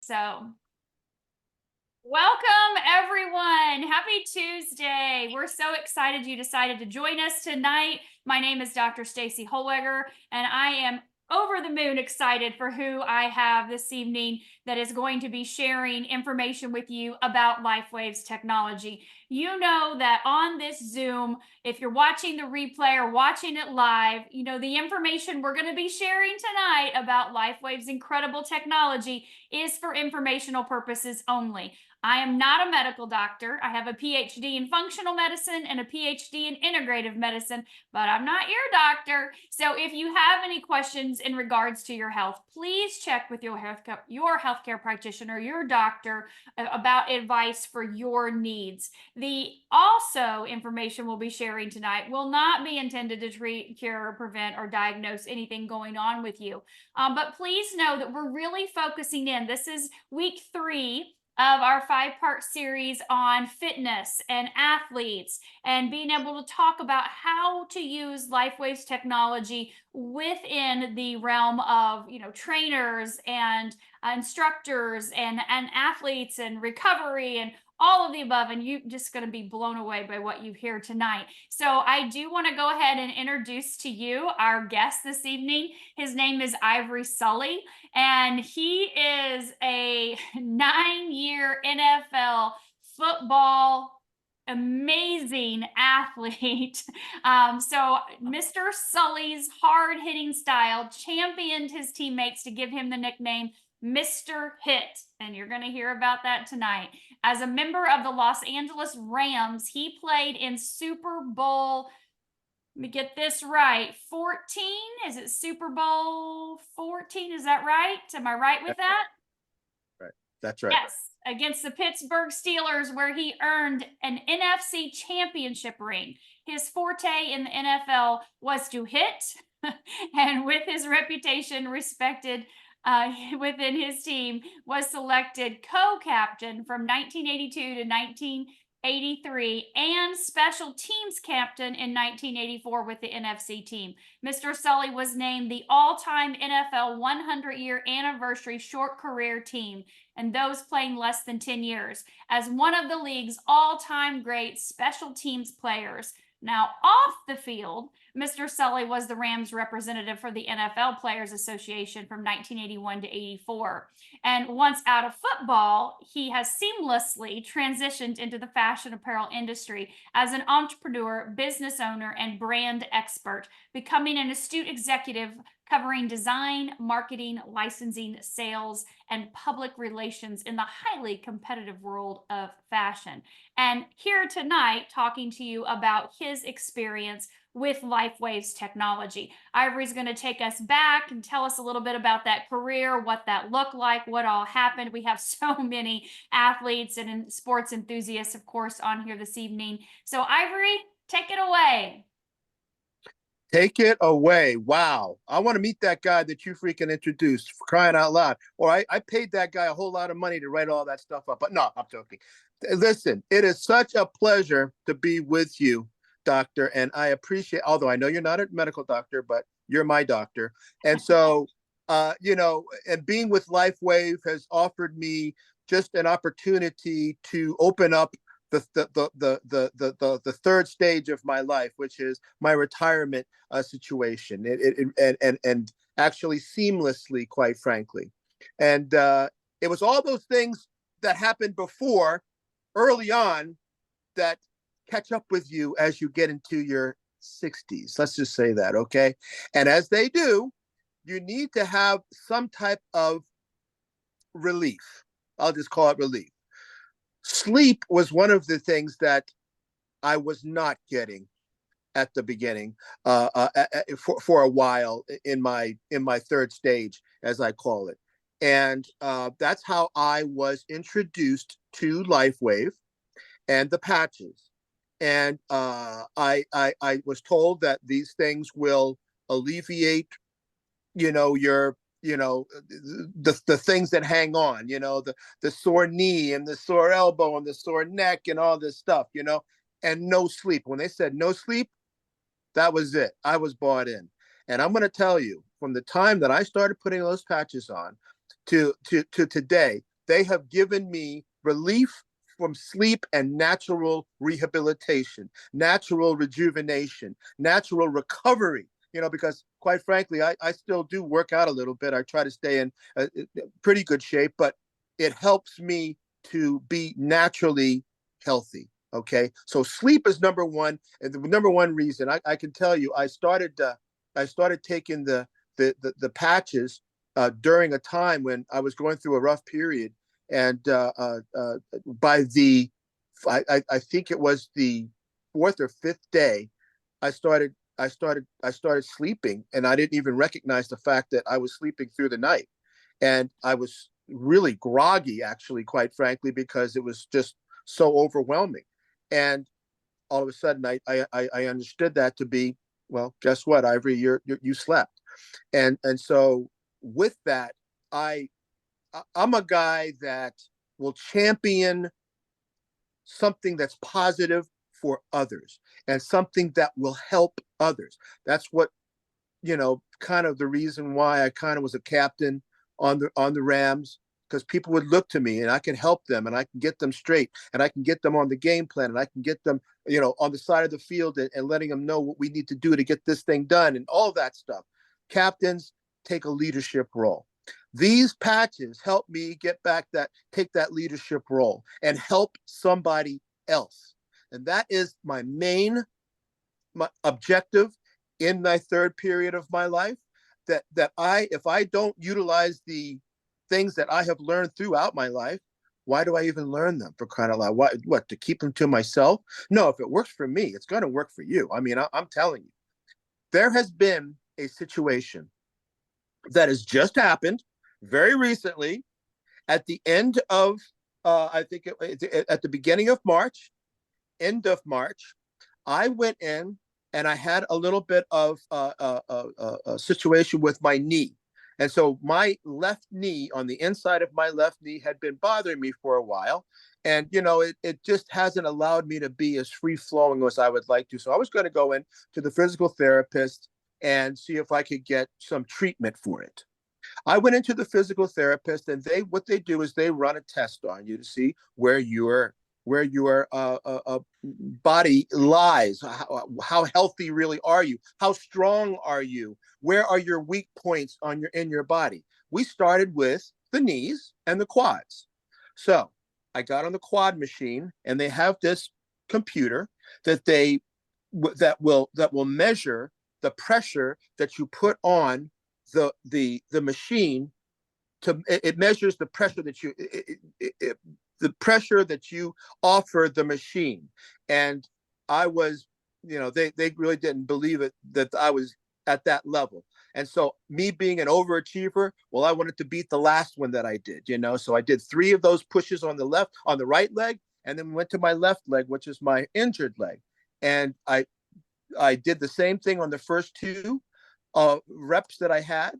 So welcome, everyone. Happy Tuesday. We're so excited you decided to join us tonight. My name is Dr. Stacy Holweger, and I am over the moon excited for who I have this evening that is going to be sharing information with you about Lifewave's technology. You know that on this Zoom, if you're watching the replay or watching it live, you know the information we're going to be sharing tonight about Lifewave's incredible technology is for informational purposes only. I am not a medical doctor. I have a PhD in functional medicine and a PhD in integrative medicine, but I'm not your doctor. So if you have any questions in regards to your health, please check with your healthcare practitioner, your doctor, about advice for your needs. The also information we'll be sharing tonight will not be intended to treat, cure, prevent, or diagnose anything going on with you. But please know that we're really focusing in. This is week 3 of our 5-part series on fitness and athletes and being able to talk about how to use Lifewave's technology within the realm of, trainers and instructors and athletes and recovery and all of the above, and you're just going to be blown away by what you hear tonight. So I do want to go ahead and introduce to you our guest this evening. His name is Ivory Sully, and he is a 9-year NFL football amazing athlete. So Mr. Sully's hard-hitting style championed his teammates to give him the nickname Mr. Hit, and you're going to hear about that tonight. As a member of the Los Angeles Rams, he played in Super Bowl, let me get this right, 14? Is it Super Bowl 14? Is that right? Am I right with that? Right. That's right. Yes, against the Pittsburgh Steelers, where he earned an NFC championship ring. His forte in the NFL was to hit, and with his reputation respected within his team, was selected co-captain from 1982 to 1983 and special teams captain in 1984 with the NFC team. Mr. Sully was named the all-time NFL 100-year anniversary short career team, and those playing less than 10 years, as one of the league's all-time great special teams players. Now, off the field, Mr. Sully was the Rams representative for the NFL Players Association from 1981 to 84. And once out of football, he has seamlessly transitioned into the fashion apparel industry as an entrepreneur, business owner, and brand expert, becoming an astute executive covering design, marketing, licensing, sales, and public relations in the highly competitive world of fashion. And here tonight, talking to you about his experience with Lifewave's technology. Ivory's going to take us back and tell us a little bit about that career, what that looked like, what all happened. We have so many athletes and sports enthusiasts, of course, on here this evening. So Ivory, take it away. Take it away. Wow. I want to meet that guy that you freaking introduced, for crying out loud. Or I paid that guy a whole lot of money to write all that stuff up. But no, I'm joking. Listen, it is such a pleasure to be with you, doctor. And I appreciate, although I know you're not a medical doctor, but you're my doctor. And so, and being with Lifewave has offered me just an opportunity to open up the third stage of my life, which is my retirement situation, and actually seamlessly, quite frankly. And it was all those things that happened before, early on, that catch up with you as you get into your 60s. Let's just say that, okay? And as they do, you need to have some type of relief. I'll just call it relief. Sleep was one of the things that I was not getting at the beginning, for a while in my third stage, as I call it, and that's how I was introduced to Lifewave and the patches. And I was told that these things will alleviate, your the things that hang on, the sore knee and the sore elbow and the sore neck and all this stuff, and no sleep. When they said no sleep, that was it. I was bought in. And I'm going to tell you, from the time that I started putting those patches on to today, They have given me relief from sleep and natural rehabilitation, natural rejuvenation, natural recovery. Because quite frankly, I still do work out a little bit. I try to stay in pretty good shape, but it helps me to be naturally healthy. Okay, so sleep is number one, and the number one reason I can tell you, I started taking the patches during a time when I was going through a rough period, and by the I think it was the fourth or fifth day, I started sleeping, and I didn't even recognize the fact that I was sleeping through the night, and I was really groggy, actually, quite frankly, because it was just so overwhelming. And all of a sudden, I understood that to be, well, guess what, Ivory, you slept. And so with that, I'm a guy that will champion something that's positive for others, and something that will help others. That's what, kind of the reason why I kind of was a captain on the Rams, because people would look to me and I can help them, and I can get them straight, and I can get them on the game plan, and I can get them, on the side of the field, and letting them know what we need to do to get this thing done, and all that stuff. Captains take a leadership role. These patches help me take that leadership role and help somebody else. And that is my main objective in my third period of my life. If I don't utilize the things that I have learned throughout my life, why do I even learn them, for crying out loud? What, to keep them to myself? No, if it works for me, it's going to work for you. I mean, I'm telling you, there has been a situation that has just happened very recently at the end of, I think at the beginning of March, end of March. I went in and I had a little bit of a situation with my knee. And so my left knee, on the inside of my left knee, had been bothering me for a while. And, it just hasn't allowed me to be as free flowing as I would like to. So I was going to go in to the physical therapist and see if I could get some treatment for it. I went into the physical therapist, and what they do is they run a test on you to see where your body lies. How healthy really are you? How strong are you? Where are your weak points in your body? We started with the knees and the quads. So I got on the quad machine, and they have this computer that will measure the pressure that you put on the machine. It measures the pressure the pressure that you offer the machine. And I was, they really didn't believe it, that I was at that level. And so, me being an overachiever, well, I wanted to beat the last one that I did, so I did 3 of those pushes on the right leg, and then went to my left leg, which is my injured leg. And I did the same thing on the first 2 reps that I had.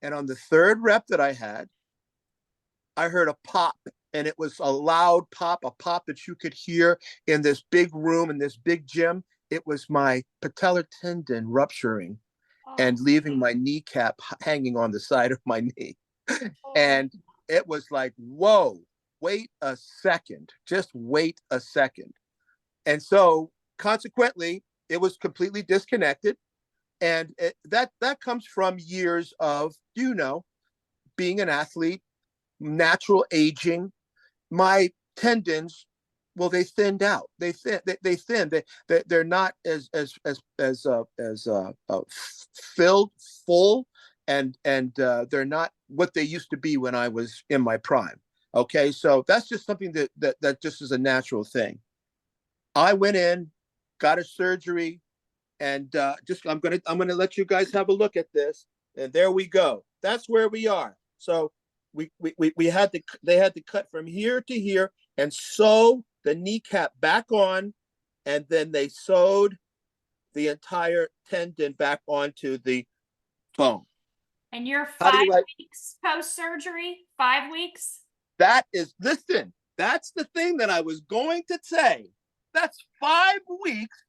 And on the third rep that I had, I heard a pop, and it was a loud pop, a pop that you could hear in this big room, in this big gym. It was my patellar tendon rupturing and leaving my kneecap hanging on the side of my knee. And it was like, whoa, wait a second, just wait a second. And so consequently, it was completely disconnected. And that comes from years of, being an athlete, natural aging. My tendons, well, they thinned out. They thin. They're not as filled, full, and they're not what they used to be when I was in my prime. Okay, so that's just something that just is a natural thing. I went in, got a surgery, and I'm gonna let you guys have a look at this. And there we go. That's where we are. So they had to cut from here to here and sew the kneecap back on, and then they sewed the entire tendon back onto the bone. And you're 5 weeks post surgery? 5 weeks? Listen, that's the thing that I was going to say. That's 5 weeks.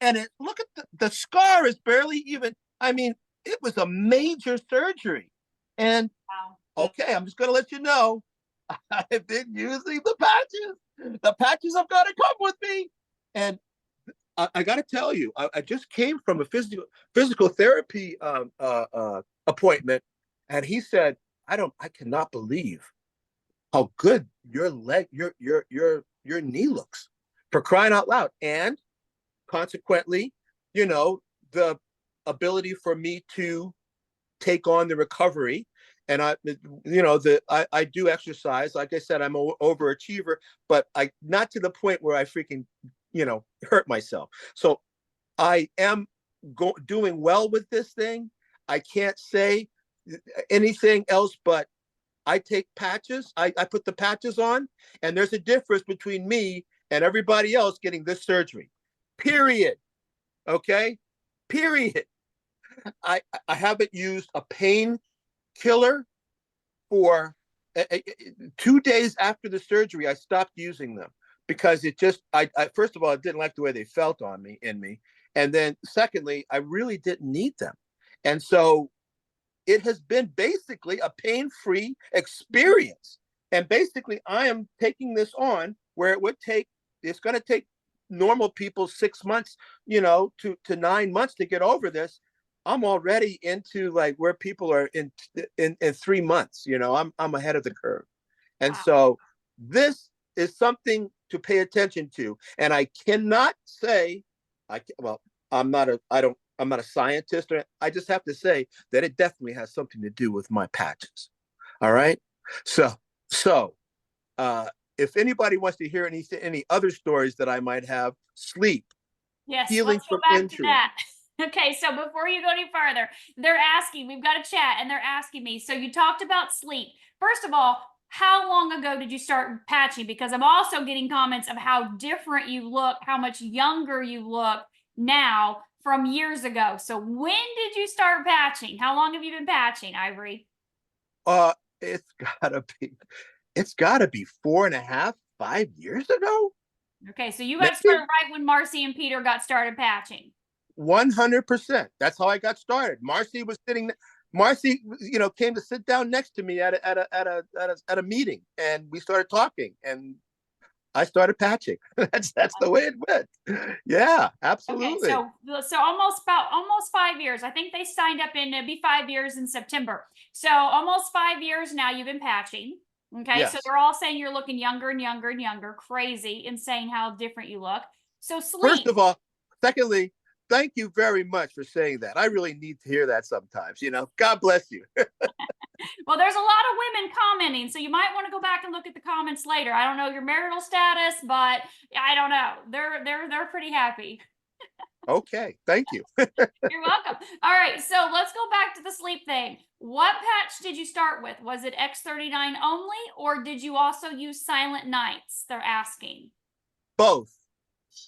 And look at the scar is barely even, I mean, it was a major surgery. And wow. Okay, I'm just going to let you know, I've been using the patches. The patches have got to come with me. And I got to tell you, I just came from a physical therapy appointment, and he said, I cannot believe how good your leg, your knee looks, for crying out loud. And consequently, you know, the ability for me to take on the recovery. And I do exercise. Like I said, I'm an overachiever, but I not to the point where I freaking, hurt myself. So I am doing well with this thing. I can't say anything else, but I take patches. I put the patches on, and there's a difference between me and everybody else getting this surgery. Period. Okay. Period. I I haven't used a painkiller for 2 days after the surgery. I stopped using them because it just I first of all, I didn't like the way they felt on me in me, and then secondly, I really didn't need them, and so it has been basically a pain-free experience. And basically, I am taking this on where it's going to take normal people 6 months, to 9 months to get over this. I'm already into like where people are in 3 months. I'm ahead of the curve, and Wow. so this is something to pay attention to. And I cannot say, well, I'm not a scientist, or I just have to say that it definitely has something to do with my patches. All right. So uh, if anybody wants to hear any other stories that I might have, sleep, Yes, healing let's go from back to injury. that. Okay, so before you go any further, they're asking, we've got a chat and they're asking me. So you talked about sleep. First of all, how long ago did you start patching? Because I'm also getting comments of how different you look, how much younger you look now from years ago. So when did you start patching? How long have you been patching, Ivory? Uh, it's gotta be, it's gotta be 4.5, 5 years ago, Okay, so you got maybe. started right when Marcy and Peter got started patching. 100%. That's how I got started. Marcy, came to sit down next to me at a meeting, and we started talking, and I started patching. That's the way it went. Yeah, Okay, absolutely. so almost 5 years. I think they signed up in it'll be 5 years in September. So almost 5 years now you've been patching. Okay, so Yes. they're all saying you're looking younger and younger and younger. Crazy, insane how different you look. So First sleep. of all, secondly, thank you very much for saying that. I really need to hear that sometimes. God bless you. Well, there's a lot of women commenting, so you might want to go back and look at the comments later. I don't know your marital status, but I don't know. They're pretty happy. Okay, thank you. You're welcome. All right, so let's go back to the sleep thing. What patch did you start with? Was it X39 only, or did you also use Silent Nights? They're asking. Both.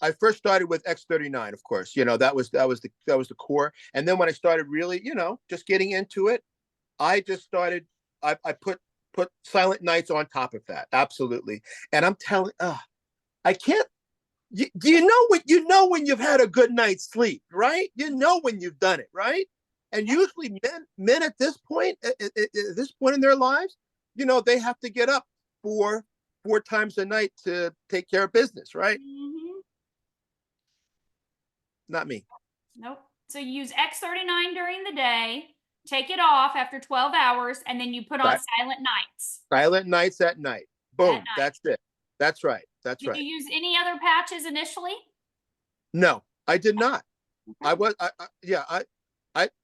I first started with X39, of course. That was the core. And then when I started really, just getting into it, I just started. I put Silent Nights on top of that. Absolutely. And I'm telling, I can't. Do you know when you've had a good night's sleep, right? You know when you've done it, right? And Yep. usually men at this point, at this point in their lives, they have to get up four times a night to take care of business, right? Mm-hmm. Not me. Nope. So you use X39 during the day, take it off after 12 hours, and then you put on Silent Nights Silent Nights at night. at Boom. night. That's it. That's right. That's Did you right. use any other patches initially? No, I did not. I Okay. was. Yeah.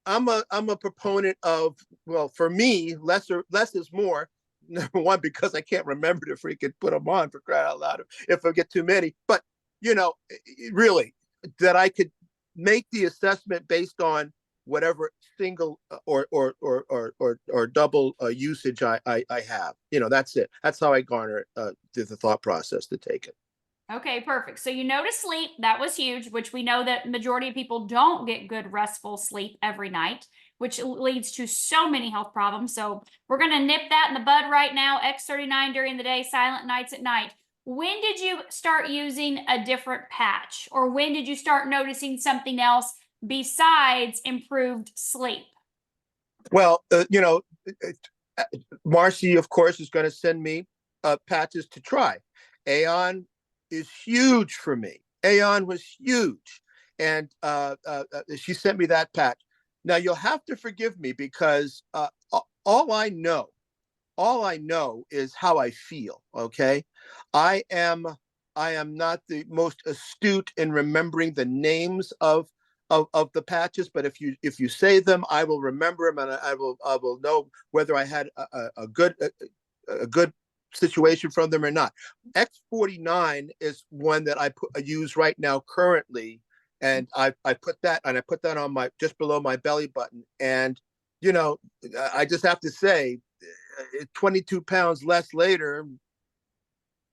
I'm a proponent of, well, for me, less is more. Number one, because I can't remember to freaking put them on, for crying out loud, if I get too many. But really, that I could make the assessment based on whatever single or double usage I have. That's it. That's how I garner the thought process to take it. Okay, perfect. So you know to sleep, that was huge, which we know that majority of people don't get good restful sleep every night, which leads to so many health problems. So we're going to nip that in the bud right now. X39 during the day, Silent Nights at night. When did you start using a different patch, or when did you start noticing something else besides improved sleep? Well, Marcy, of course, is going to send me patches to try. Aeon is huge for me. Aeon was huge, and she sent me that patch. Now you'll have to forgive me because all I know, all I know is how I feel. Okay, I am I am not the most astute in remembering the names of the patches, but if you say them, I will remember them, and I will know whether I had a good situation from them or not. X49 is one that I use right now currently, and I put that on my just below my belly button, and you know, I just have to say, 22 pounds less later.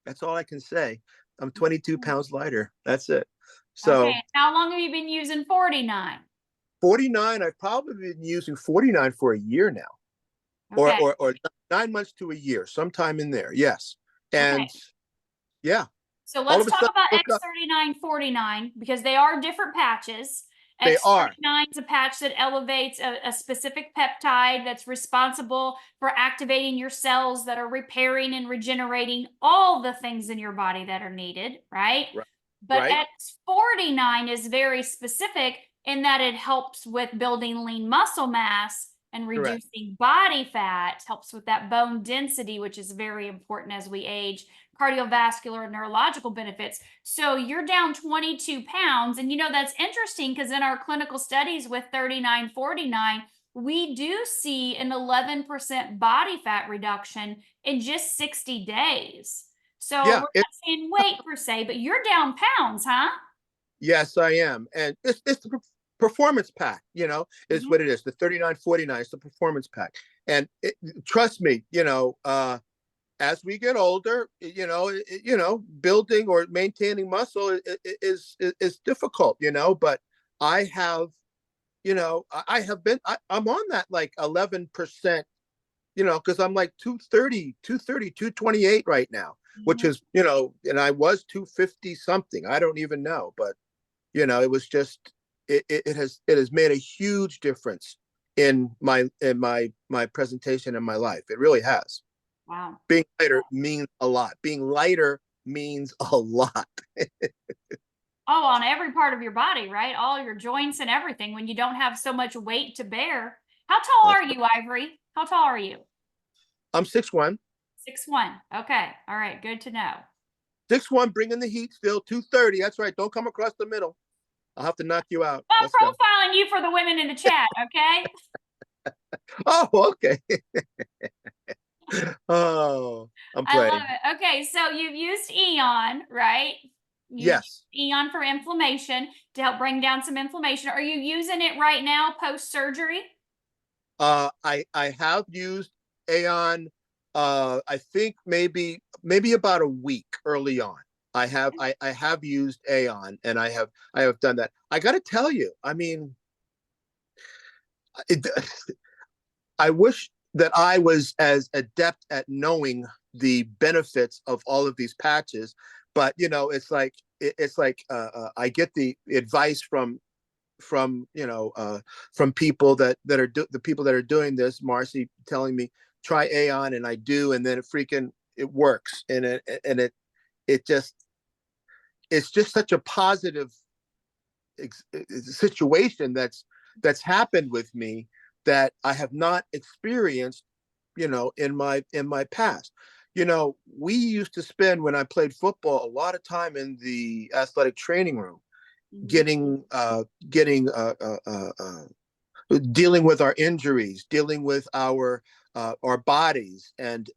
That's all I can say. I'm 22 pounds lighter. That's it. Okay. So How long have you been using 49? 49, I've probably been using 49 for a year now, Okay. or 9 months to a year, sometime in there. Yes. Okay. And yeah, So all let's of a talk sudden about I woke up. X39, 49, because they are different patches. They are. X39 is a patch that elevates a specific peptide that's responsible for activating your cells that are repairing and regenerating all the things in your body that are needed, right? Right. But Right. X49 is very specific in that it helps with building lean muscle mass and Correct. reducing body fat, helps with that bone density, which is very important as we age, cardiovascular and neurological benefits. So you're down 22 pounds. And that's interesting because in our clinical studies with 3949, we do see an 11% body fat reduction in just 60 days. So we're Yeah. not saying weight per se, but you're down pounds, huh? Yes, I am. And it's the performance pack, is Mhm. what it is. The 3949 is the performance pack. And trust me, as we get older, building or maintaining muscle is difficult, but I have, I have been, I'm on that like 11%, because I'm like 228 right now, which Mhm. is, and I was 250 something. I don't even know, but it was just, it has made a huge difference in my presentation in my life. It really has. Wow. Being lighter means a lot. Being lighter means a lot. Oh, on every part of your body, right? All your joints and everything when you don't have so much weight to bear. How tall That's are you, Ivory? How tall are you? I'm 6'1". 6'1". Okay. All right. Good to know. 6'1", bringing the heat still. 230. That's right. Don't come across the middle. I'll have to knock you out. Well, Let's I'm go. profiling you for the women in the chat, okay? Oh, okay. Oh, I'm I love playing. it. Okay, so you've used Eon, right? You've used Yes. Eon for inflammation to help bring down some inflammation. Are you using it right now post surgery? I have used Aeon. I think maybe about a week early on. I have used Aeon, and I have done that. I got to tell you, I mean, it, I wish that I was as adept at knowing the benefits of all of these patches, but it's like I get the advice from people the people that are doing this. Marcy telling me try Aeon, and I do, and then it works, and it just it's just such a positive situation that's happened with me that I have not experienced, in my past. We used to spend, when I played football, a lot of time in the athletic training room, Mhm. getting dealing with our injuries, dealing with our bodies, and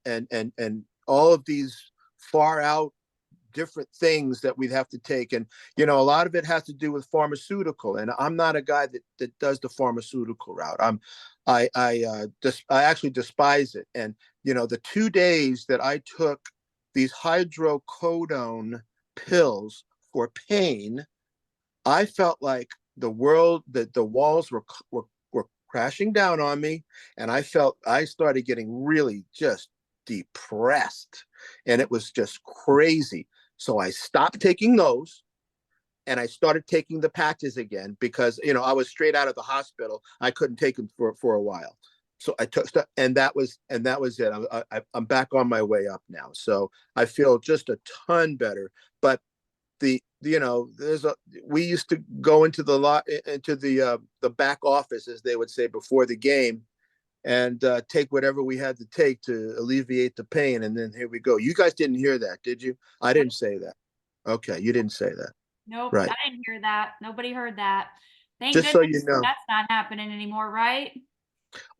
all of these far out different things that we'd have to take. And a lot of it has to do with pharmaceutical, and I'm not a guy that does the pharmaceutical route. I actually despise it. And the 2 days that I took these hydrocodone pills for pain, I felt like the walls were crashing down on me, and I started getting really just depressed, and it was just crazy. So I stopped taking those, and I started taking the patches again because I was straight out of the hospital. I couldn't take them for a while. So I took stuff, and that was it. I'm back on my way up now, so I feel just a ton better. But there's a we used to go into the back office, as they would say, before the game, and take whatever we had to take to alleviate the pain, and then here we go. You guys didn't hear that, did you? I didn't say that. Okay, you didn't say that, Nope, right? I didn't hear that. Nobody heard that. Thank Just so you goodness know. that's not happening anymore, right?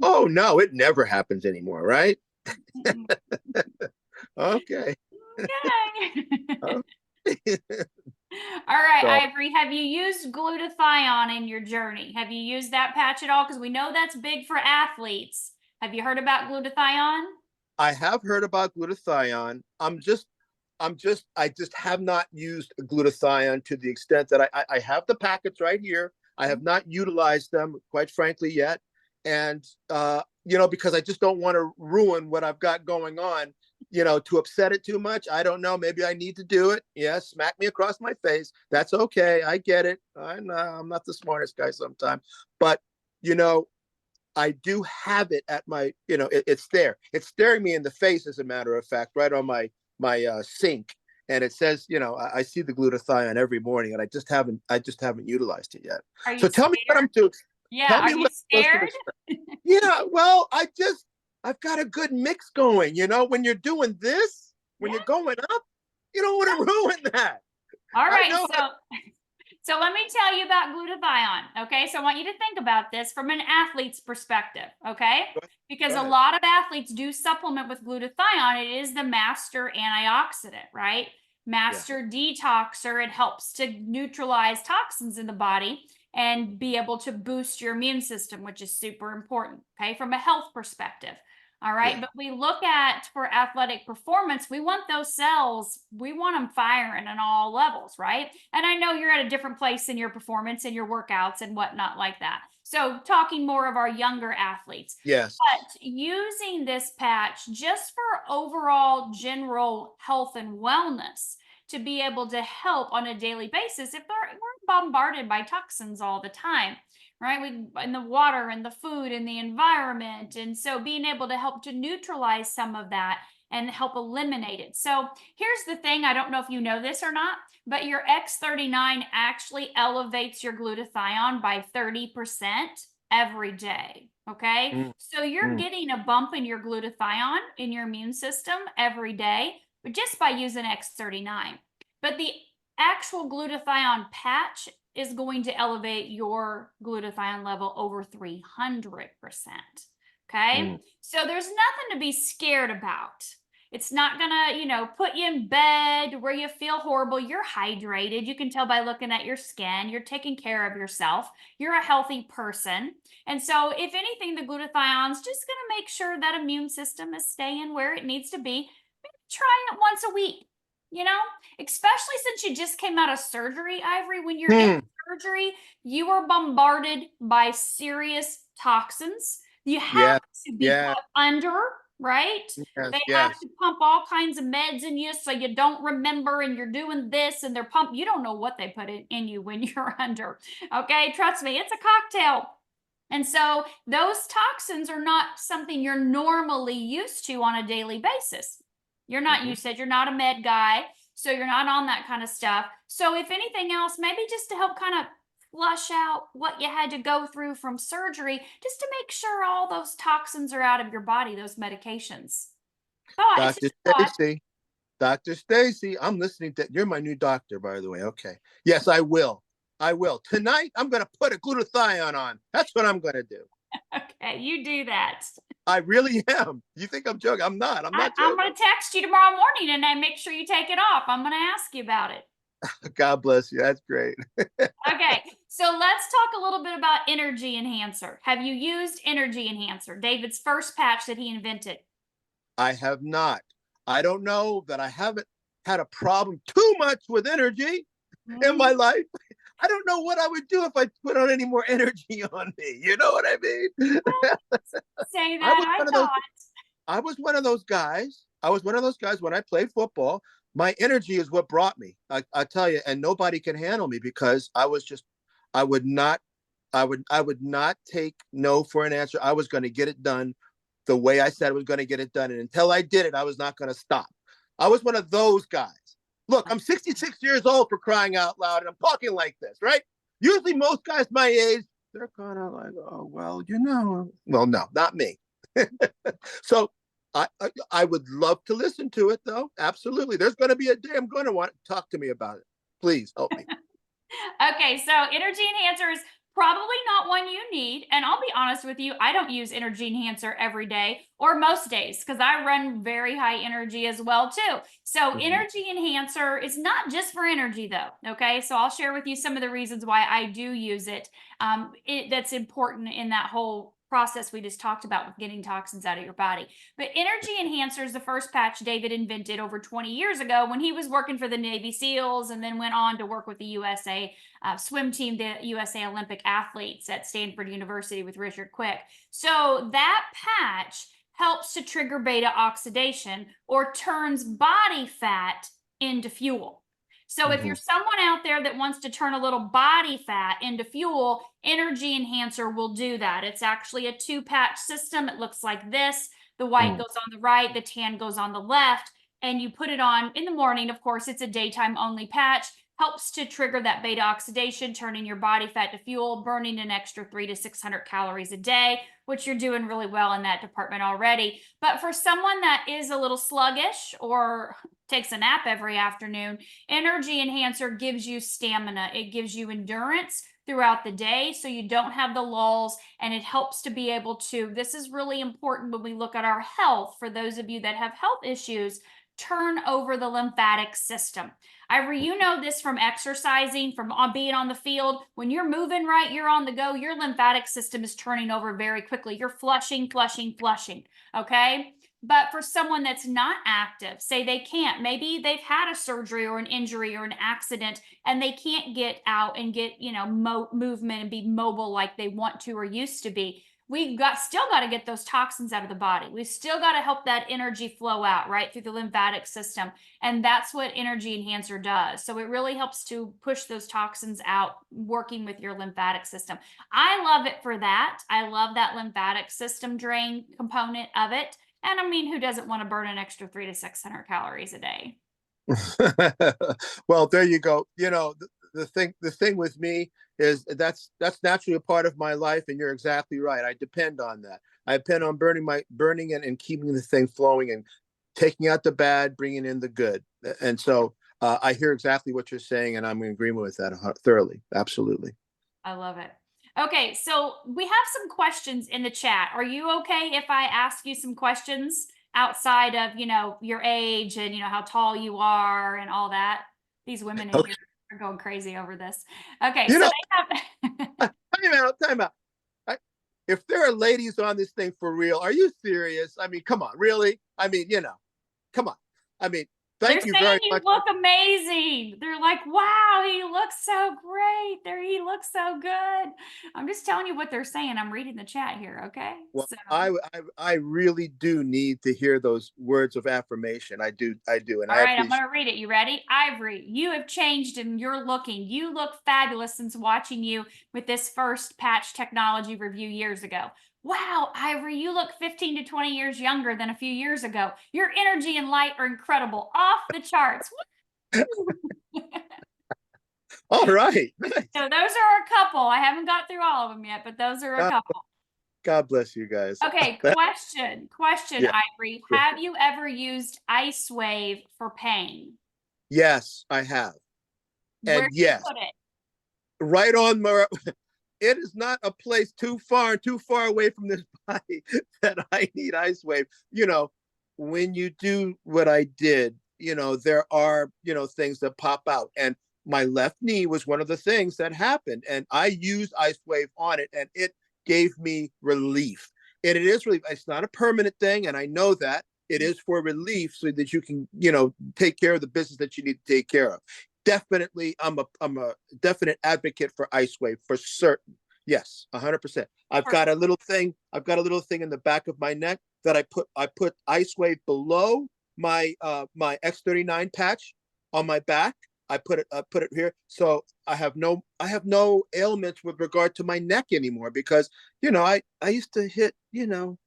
Oh no, it never happens anymore, right? Okay. Okay. Okay. All right, So Ivory, have you used glutathione in your journey? Have you used that patch at all? Because we know that's big for athletes. Have you heard about glutathione? I have heard about glutathione. I just have not used glutathione to the extent that I have the packets right here. I have not utilized them, quite frankly, yet. And, because I just don't want to ruin what I've got going on, to upset it too much. I don't know. Maybe I need to do it. Yes, smack me across my face. That's okay. I get it. I know I'm not the smartest guy sometimes. But, you know, I do have it at my, it's there. It's staring me in the face, as a matter of fact, right on my sink, and it says, I see the glutathione every morning, and I just haven't utilized it yet. Are you So tell me what scared? I'm to, Yeah, tell are me you what I'm supposed to scared? expect. Yeah, well, I've got a good mix going. When you're doing this, when Yeah. you're going up, you don't want to ruin that. All I right, know. so let me tell you about glutathione. Okay, so I want you to think about this from an athlete's perspective. Okay, because Go a ahead. lot of athletes do supplement with glutathione. It is the master antioxidant, right? Yeah. Master detoxer. It helps to neutralize toxins in the body and be able to boost your immune system, which is super important. Okay, from a health perspective. All right. Yeah. But we look at for athletic performance, we want those cells, we want them firing on all levels, right? And I know you're at a different place in your performance and your workouts and whatnot like that. So, talking more of our younger athletes, Yes. but using this patch just for overall general health and wellness to be able to help on a daily basis if we're bombarded by toxins all the time, right? We in the water and the food and the environment. And so being able to help to neutralize some of that and help eliminate it. So here's the thing, I don't know if you know this or not, but your X39 actually elevates your glutathione by 30% every day. Okay. Mm, So you're mm. getting a bump in your glutathione in your immune system every day, but just by using X39. But the actual glutathione patch is going to elevate your glutathione level over 300%. Okay. Mm. So there's nothing to be scared about. It's not gonna, put you in bed where you feel horrible. You're hydrated. You can tell by looking at your skin. You're taking care of yourself. You're a healthy person. And so, if anything, the glutathione's just gonna make sure that immune system is staying where it needs to be. Maybe try it once a week, you know, especially since you just came out of surgery, Ivory. When you're in Mm. surgery, you are bombarded by serious toxins. You have Yeah. to be Yeah. put under, right? Yes. They have Yes. to pump all kinds of meds in you so you don't remember and you're doing this and they're pump. You don't know what they put in you when you're under. Okay, trust me, it's a cocktail. And so those toxins are not something you're normally used to on a daily basis. You're not, Mhm. you said you're not a med guy, so you're not on that kind of stuff. So if anything else, maybe just to help kind of flush out what you had to go through from surgery, just to make sure all those toxins are out of your body, those medications. Thought, it's Dr. just a thought. Stacy. Dr. Stacy, I'm listening to you're my new doctor, by the way. Okay. Yes, I will. I will. Tonight, I'm going to put a glutathione on. That's what I'm going to do. Okay, you do that. I really am. You think I'm joking? I'm not. I'm not I'm joking. going to text you tomorrow morning and then make sure you take it off. I'm going to ask you about it. God bless you. That's great. Okay, so let's talk a little bit about Energy Enhancer. Have you used Energy Enhancer, David's first patch that he invented? I have not. I don't know that I haven't had a problem too much with energy in my life. I don't know what I would do if I put on any more energy on me. You know what I mean? Say I that, was I one of those. thought. I was one of those guys. I was one of those guys when I played football. My energy is what brought me. I tell you, and nobody can handle me because I would not I would not take no for an answer. I was going to get it done the way I said I was going to get it done. And until I did it, I was not going to stop. I was one of those guys. Look, I'm 66 years old, for crying out loud, and I'm talking like this, right? Usually most guys my age, they're kind of like, oh, well, well, no, not me. So I would love to listen to it, though. Absolutely. There's going to be a day I'm going to want to talk to me about it. Please help me. Okay, so energy enhancer is probably not one you need. And I'll be honest with you, I don't use energy enhancer every day or most days because I run very high energy as well too. So energy enhancer is not just for energy though. Okay, so I'll share with you some of the reasons why I do use it. That's important in that whole process we just talked about with getting toxins out of your body. But energy enhancer is the first patch David invented over 20 years ago when he was working for the Navy SEALs and then went on to work with the USA swim team, the USA Olympic athletes at Stanford University with Richard Quick. So that patch helps to trigger beta oxidation or turns body fat into fuel. So if you're someone out there that wants to turn a little body fat into fuel, energy enhancer will do that. It's actually a 2-patch system. It looks like this. The white goes on the right, the tan goes on the left, and you put it on in the morning. Of course, it's a daytime only patch. Helps to trigger that beta oxidation, turning your body fat to fuel, burning an extra 300 to 600 calories a day, which you're doing really well in that department already. But for someone that is a little sluggish or takes a nap every afternoon, energy enhancer gives you stamina. It gives you endurance throughout the day so you don't have the lulls, and it helps to be able to, this is really important when we look at our health, for those of you that have health issues, turn over the lymphatic system. You know this from exercising, from being on the field. When you're moving right, you're on the go, your lymphatic system is turning over very quickly. You're flushing, okay? But for someone that's not active, say they can't, maybe they've had a surgery or an injury or an accident and they can't get out and get, movement and be mobile like they want to or used to be. We've still got to get those toxins out of the body. We've still got to help that energy flow out right through the lymphatic system. And that's what energy enhancer does. So it really helps to push those toxins out, working with your lymphatic system. I love it for that. I love that lymphatic system drain component of it. And I mean, who doesn't want to burn an extra 300 to 600 calories a day? Well, there you go. The thing with me is that's naturally a part of my life, and you're exactly right. I depend on that. I depend on burning it and keeping the thing flowing and taking out the bad, bringing in the good. And so I hear exactly what you're saying, and I'm in agreement with that thoroughly. Absolutely. I love it. Okay, so we have some questions in the chat. Are you okay if I ask you some questions outside of, your age and, how tall you are and all that? These women in here are going crazy over this. Okay, so they have time out. If there are ladies on this thing for real, are you serious? I mean, come on, really? I mean, come on. I mean, thank you very much. You look amazing. They're like, wow, he looks so great. He looks so good. I'm just telling you what they're saying. I'm reading the chat here, okay? Well, so. I really do need to hear those words of affirmation. I do. And all right, I'm going to read it. You ready? Ivory, you have changed and you're looking. You look fabulous since watching you with this first patch technology review years ago. Wow, Ivory, you look 15 to 20 years younger than a few years ago. Your energy and light are incredible, off the charts. All right. So those are a couple. I haven't got through all of them yet, but those are a couple. God bless you guys. Okay, question, yeah. Ivory. Yeah. Have you ever used Lifewave for pain? Yes, I have. Where do you put it? Right on my... It is not a place too far away from this body that I need Lifewave. When you do what I did, there are, things that pop out. And my left knee was one of the things that happened. And I used Lifewave on it, and it gave me relief. And it is relief. It's not a permanent thing. And I know that it is for relief so that you can, take care of the business that you need to take care of. Definitely, I'm a definite advocate for Lifewave for certain. Yes, 100%. I've got a little thing in the back of my neck that I put Lifewave below my my X39 patch on my back. I put it here. So I have no ailments with regard to my neck anymore because, I used to hit,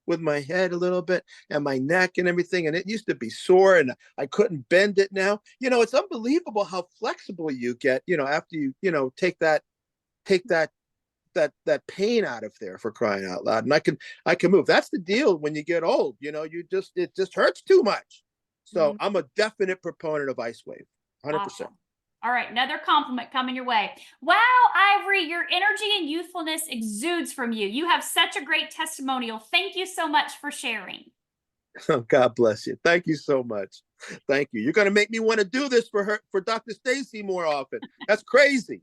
with my head a little bit and my neck and everything. And it used to be sore and I couldn't bend it now. It's unbelievable how flexible you get, after you, take that pain out of there, for crying out loud. And I can move. That's the deal when you get old, it just hurts too much. So I'm a definite proponent of Icewave. 100%. Awesome. All right, another compliment coming your way. Wow, Ivory, your energy and youthfulness exudes from you. You have such a great testimonial. Thank you so much for sharing. Oh, God bless you. Thank you so much. Thank you. You're going to make me want to do this for Dr. Stacy more often. That's crazy.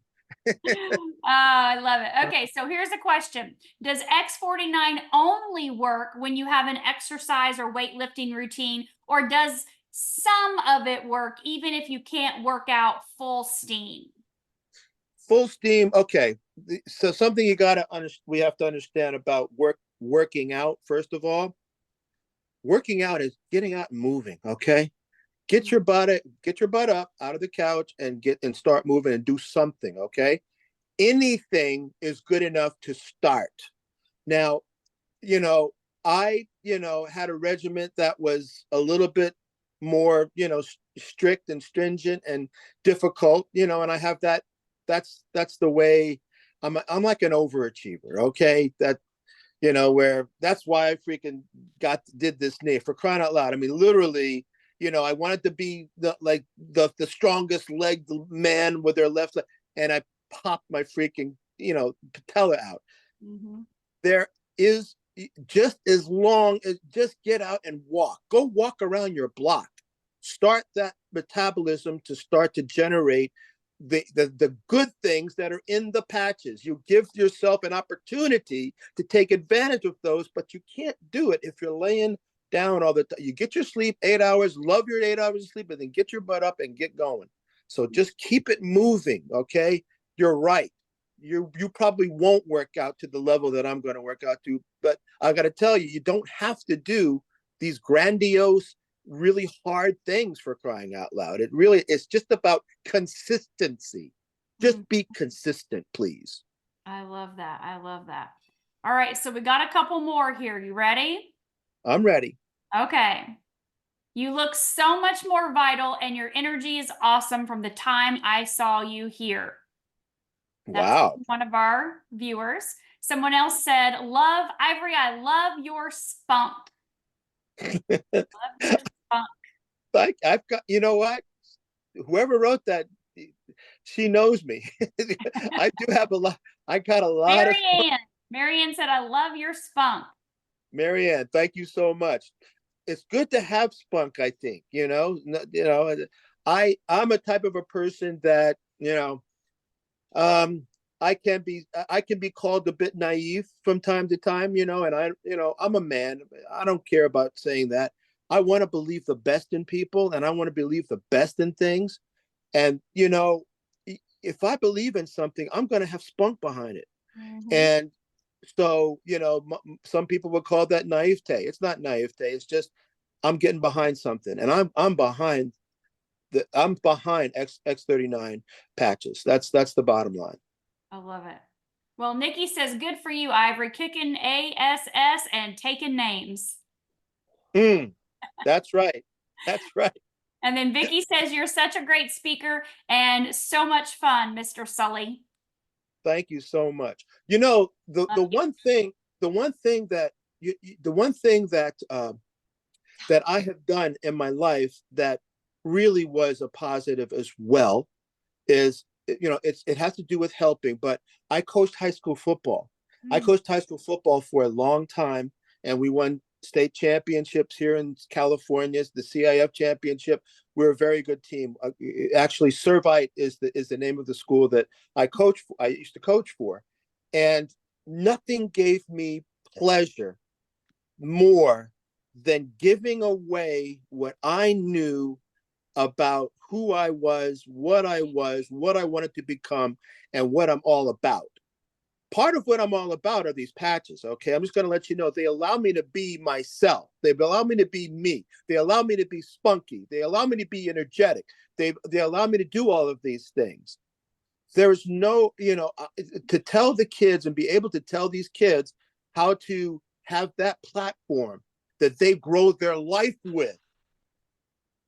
I love it. Okay, so here's a question. Does X49 only work when you have an exercise or weightlifting routine, or does some of it work even if you can't work out full steam? Full steam. Okay. So something we have to understand about working out, first of all. Working out is getting out and moving, okay? Get your butt up out of the couch and start moving and do something, okay? Anything is good enough to start. Now, I had a regiment that was a little bit more, strict and stringent and difficult, and I have that's the way I'm like an overachiever, okay? Where that's why I freaking did this knee, for crying out loud. I mean, literally, I wanted to be the strongest legged man with their left leg, and I popped my freaking, patella out. Mm-hmm. There is just as long as just get out and go walk around your block, start that metabolism to start to generate the good things that are in the patches. You give yourself an opportunity to take advantage of those, but you can't do it if you're laying down all the time. You get your sleep, 8 hours, love your 8 hours of sleep, and then get your butt up and get going. So just keep it moving, okay? You're right. You probably won't work out to the level that I'm going to work out to, but I got to tell you, you don't have to do these grandiose, really hard things, for crying out loud. It's just about consistency. Just be consistent, please. I love that. I love that. All right, so we got a couple more here. You ready? I'm ready. Okay. You look so much more vital and your energy is awesome from the time I saw you here. That's Wow. one of our viewers. Someone else said, love, Ivory, I love your spunk. Love your spunk. I've got, you know what? Whoever wrote that, she knows me. I do have a lot. I got a lot of. Marianne said, I love your spunk. Marianne, thank you so much. It's good to have spunk, I think. I'm a type of a person that, I can be called a bit naive from time to time, and I'm a man. I don't care about saying that. I want to believe the best in people, and I want to believe the best in things. And, if I believe in something, I'm going to have spunk behind it. Mm-hmm. And so, some people would call that naivete. It's not naivete. It's just, I'm getting behind something, and I'm behind X39 patches. That's the bottom line. I love it. Well, Nikki says, good for you, Ivory, kicking ASS and taking names. That's right. That's right. And then Vicky says, you're such a great speaker and so much fun, Mr. Sully. Thank you so much. The one thing that that I have done in my life that really was a positive as well is, it has to do with helping, but I coached high school football. I coached high school football for a long time, and we won state championships here in California, the CIF championship. We're a very good team. Actually, Servite is the name of the school that I used to coach for. And nothing gave me pleasure more than giving away what I knew about who I was, what I wanted to become, and what I'm all about. part of what I'm all about are these patches. Okay. I'm just going to let you know they allow me to be myself. They allow me to be me. They allow me to be spunky. They allow me to be energetic. They allow me to do all of these things. There's no, to tell the kids and be able to tell these kids how to have that platform that they grow their life with.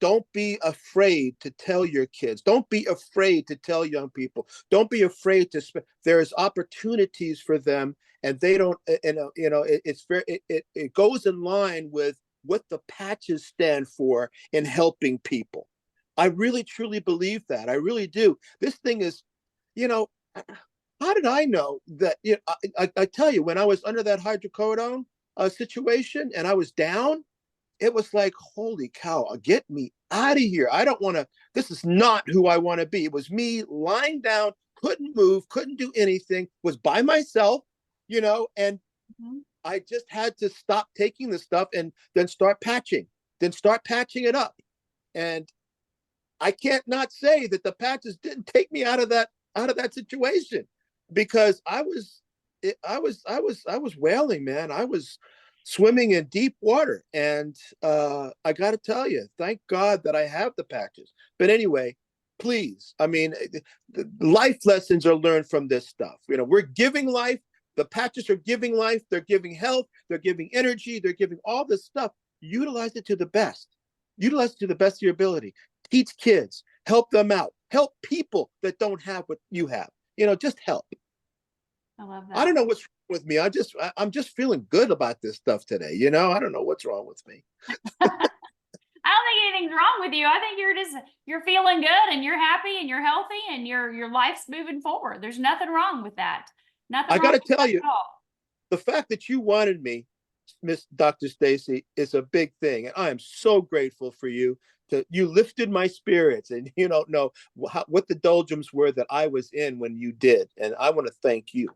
Don't be afraid to tell your kids. Don't be afraid to tell young people. Don't be afraid to there's opportunities for them, and they don't, it's very, it goes in line with what the patches stand for in helping people. I really truly believe that. I really do. This thing is, you know, how did I know that? I tell you, when I was under that hydrocodone situation and I was down, it was like, holy cow, get me out of here. I don't want to, this is not who I want to be. It was me lying down, couldn't move, couldn't do anything, was by myself, and I just had to stop taking the stuff and then start patching it up. And I can't not say that the patches didn't take me out of that situation, because I was wailing, man. I was swimming in deep water, and I got to tell you, thank God that I have the patches. But anyway, please, I mean, the life lessons are learned from this stuff. We're giving life. The patches are giving life. They're giving health. They're giving energy. They're giving all this stuff. Utilize it to the best. Utilize it to the best of your ability. Teach kids. Help them out. Help people that don't have what you have. Just help. I love that. I don't know what's wrong with me. I'm just feeling good about this stuff today. I don't know what's wrong with me. I don't think anything's wrong with you. I think you're feeling good, and you're happy, and you're healthy, and your life's moving forward. There's nothing wrong with that. Nothing. I got to tell you, at all. The fact that you wanted me, Miss Dr. Stacy, is a big thing, and I am so grateful for you. You lifted my spirits, and you don't know what the doldrums were that I was in when you did, and I want to thank you.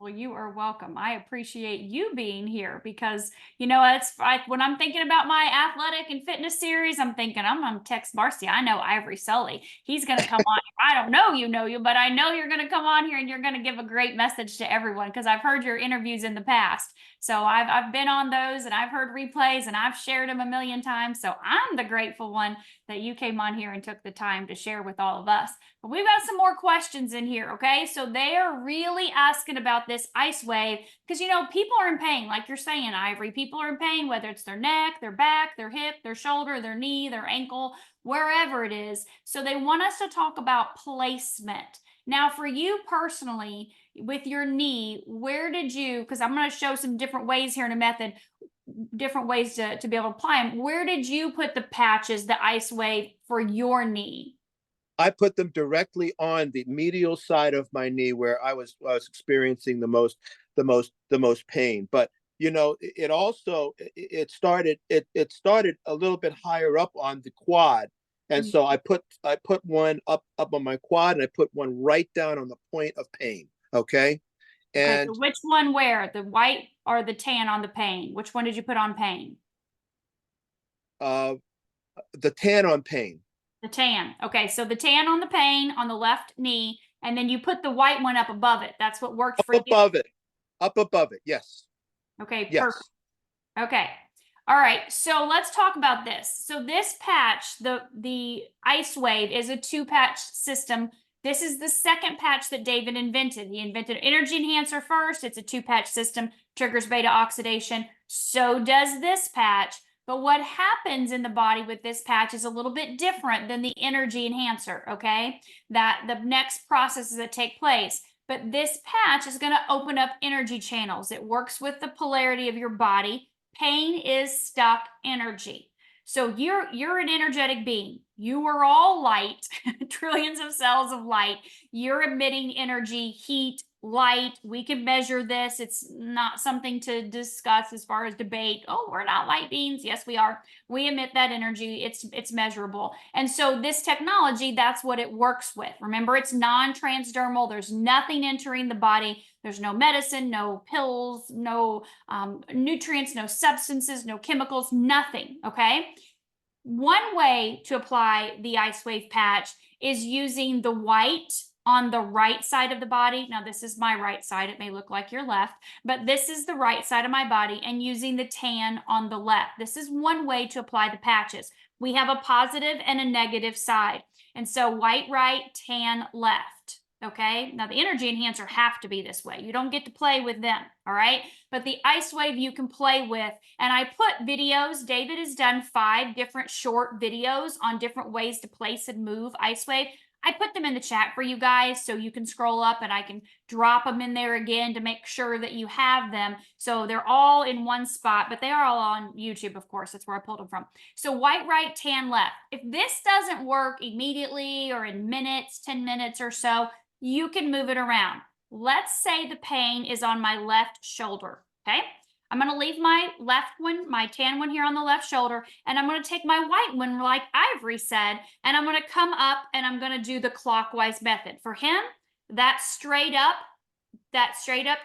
Well, you are welcome. I appreciate you being here, because, when I'm thinking about my athletic and fitness series, I'm thinking I'm going to text Marcy. I know Ivory Sully. He's going to come on. I don't know you, but I know you're going to come on here and you're going to give a great message to everyone, because I've heard your interviews in the past. So I've been on those, and I've heard replays, and I've shared them a million times. So I'm the grateful one that you came on here and took the time to share with all of us. But we've got some more questions in here, okay? So they are really asking about this ice wave, because people are in pain, like you're saying, Ivory. People are in pain, whether it's their neck, their back, their hip, their shoulder, their knee, their ankle, wherever it is. So they want us to talk about placement. Now, for you personally, with your knee, where did you, because I'm going to show some different ways here in a method, different ways to be able to apply them. Where did you put the patches, the ice wave, for your knee? I put them directly on the medial side of my knee, where I was experiencing the most pain. But it started a little bit higher up on the quad, and so I put one up on my quad, and I put one right down on the point of pain. Okay. And so which one where? The white or the tan on the pain? Which one did you put on pain? The tan on pain. The tan. Okay, so the tan on the pain on the left knee, and then you put the white one up above it. That's what worked for you. Up above it. Yes. Okay, yes. Perfect. Okay. All right, so let's talk about this. So this patch, the ice wave, is a 2-patch system. This is the second patch that David invented. He invented energy enhancer first. It's a 2-patch system, triggers beta oxidation. So does this patch. But what happens in the body with this patch is a little bit different than the energy enhancer, okay? That the next processes that take place. But this patch is going to open up energy channels. It works with the polarity of your body. Pain is stuck energy. So you're an energetic being. You are all light, trillions of cells of light. You're emitting energy, heat, light. We can measure this. It's not something to discuss as far as debate. Oh, we're not light beings. Yes, we are. We emit that energy. It's measurable. And so this technology, that's what it works with. Remember, it's non-transdermal. There's nothing entering the body. There's no medicine, no pills, no nutrients, no substances, no chemicals, nothing. Okay. One way to apply the ice wave patch is using the white on the right side of the body. Now, this is my right side. It may look like your left, but this is the right side of my body, and using the tan on the left. This is one way to apply the patches. We have a positive and a negative side. And so white right, tan left. Okay. Now the energy enhancer have to be this way. You don't get to play with them. All right. But the ice wave you can play with. And I put videos. David has done 5 different short videos on different ways to place and move ice wave. I put them in the chat for you guys so you can scroll up and I can drop them in there again to make sure that you have them. So they're all in one spot, but they are all on YouTube, of course. That's where I pulled them from. So white right, tan left. If this doesn't work immediately or in minutes, 10 minutes or so, you can move it around. Let's say the pain is on my left shoulder, okay? I'm going to leave my left one, my tan one here on the left shoulder, and I'm going to take my white one, like Ivory said, and I'm going to come up and I'm going to do the clockwise method. For him, that straight up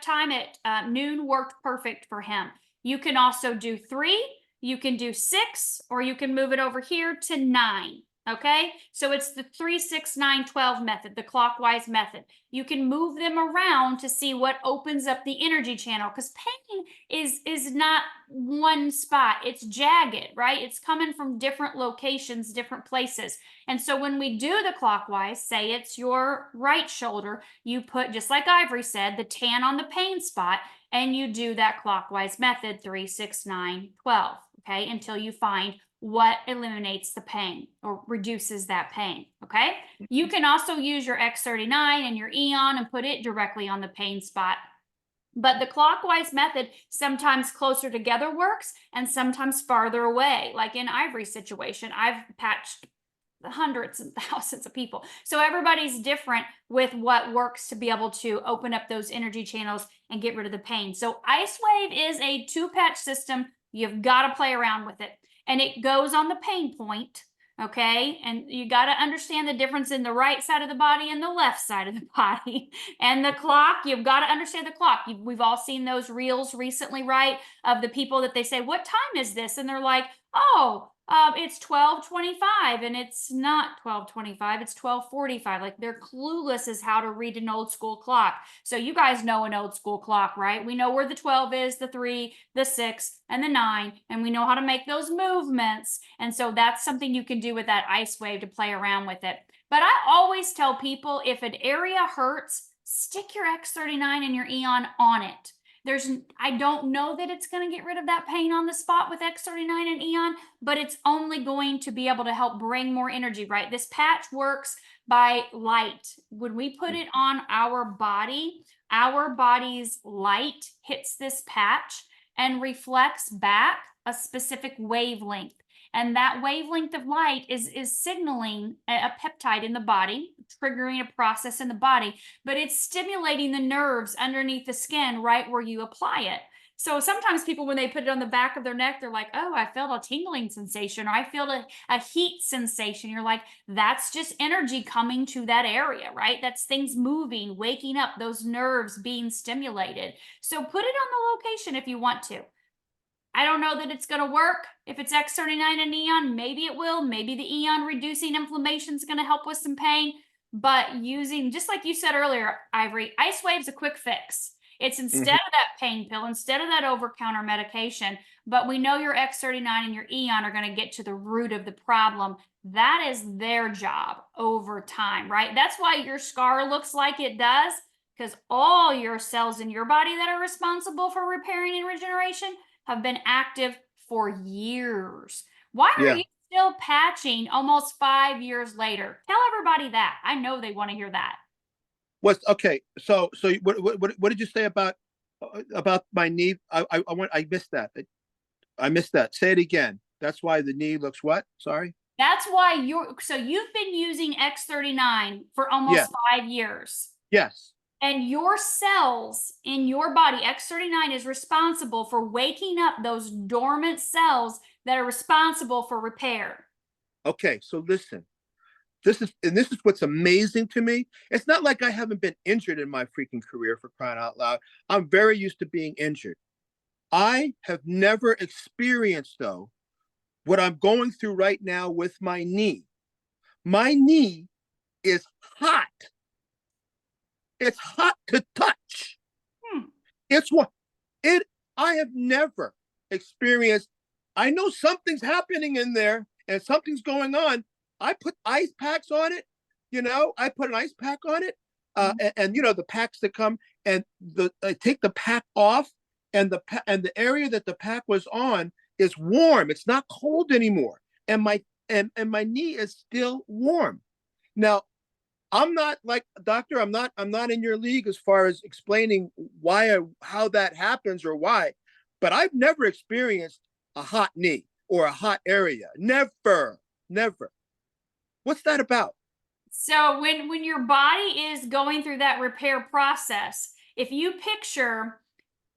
time at noon worked perfect for him. You can also do 3, you can do 6, or you can move it over here to 9. Okay, so it's the 3, 6, 9, 12 method, the clockwise method. You can move them around to see what opens up the energy channel, because pain is not one spot. It's jagged, right? It's coming from different locations, different places. And so when we do the clockwise, say it's your right shoulder, you put, just like Ivory said, the tan on the pain spot, and you do that clockwise method, 3, 6, 9, 12, okay, until you find what eliminates the pain or reduces that pain, okay? You can also use your X39 and your Eon and put it directly on the pain spot. But the clockwise method sometimes closer together works and sometimes farther away. Like in Ivory's situation, I've patched hundreds and thousands of people. So everybody's different with what works to be able to open up those energy channels and get rid of the pain. So Ice Wave is a 2-patch system. You've got to play around with it. And it goes on the pain point, okay? And you got to understand the difference in the right side of the body and the left side of the body. And the clock, you've got to understand the clock. We've all seen those reels recently, right? Of the people that they say, what time is this? And they're like, oh, it's 12:25, and it's not 12:25, it's 12:45. Like, they're clueless as how to read an old school clock. So you guys know an old school clock, right? We know where the 12 is, the 3, the 6, and the 9, and we know how to make those movements. And so that's something you can do with that ice wave to play around with it. But I always tell people, if an area hurts, stick your X39 and your Eon on it. I don't know that it's going to get rid of that pain on the spot with X39 and Eon, but it's only going to be able to help bring more energy, right? This patch works by light. When we put it on our body's light hits this patch and reflects back a specific wavelength. And that wavelength of light is signaling a peptide in the body, triggering a process in the body, but it's stimulating the nerves underneath the skin right where you apply it. So sometimes people, when they put it on the back of their neck, they're like, oh, I felt a tingling sensation, or I feel a heat sensation. You're like, that's just energy coming to that area, right? That's things moving, waking up, those nerves being stimulated. So put it on the location if you want to. I don't know that it's going to work. If it's X39 and Eon, maybe it will. Maybe the Eon reducing inflammation is going to help with some pain. But using, just like you said earlier, Ivory, Ice Wave's a quick fix. It's instead of that pain pill, instead of that over-counter medication. But we know your X39 and your Eon are going to get to the root of the problem. That is their job over time, right? That's why your scar looks like it does, because all your cells in your body that are responsible for repairing and regeneration have been active for years. Why are you still patching almost 5 years later? Tell everybody that. I know they want to hear that. What's okay? So what did you say about my knee? I missed that. I missed that. Say it again. That's why the knee looks what? Sorry. That's why you've been using X39 for almost 5 years. Yes. And your cells in your body, X39 is responsible for waking up those dormant cells that are responsible for repair. Okay, so listen. This is what's amazing to me. It's not like I haven't been injured in my freaking career, for crying out loud. I'm very used to being injured. I have never experienced, though, what I'm going through right now with my knee. My knee is hot. It's hot to touch. Hmm. It's what it. I have never experienced. I know something's happening in there and something's going on. I put ice packs on it. I put an ice pack on it, and the packs that come, and I take the pack off, and the area that the pack was on is warm. It's not cold anymore, and my knee is still warm. Now, I'm not like doctor. I'm not in your league as far as explaining how that happens or why, but I've never experienced a hot knee or a hot area. Never, never. What's that about? So when your body is going through that repair process, if you picture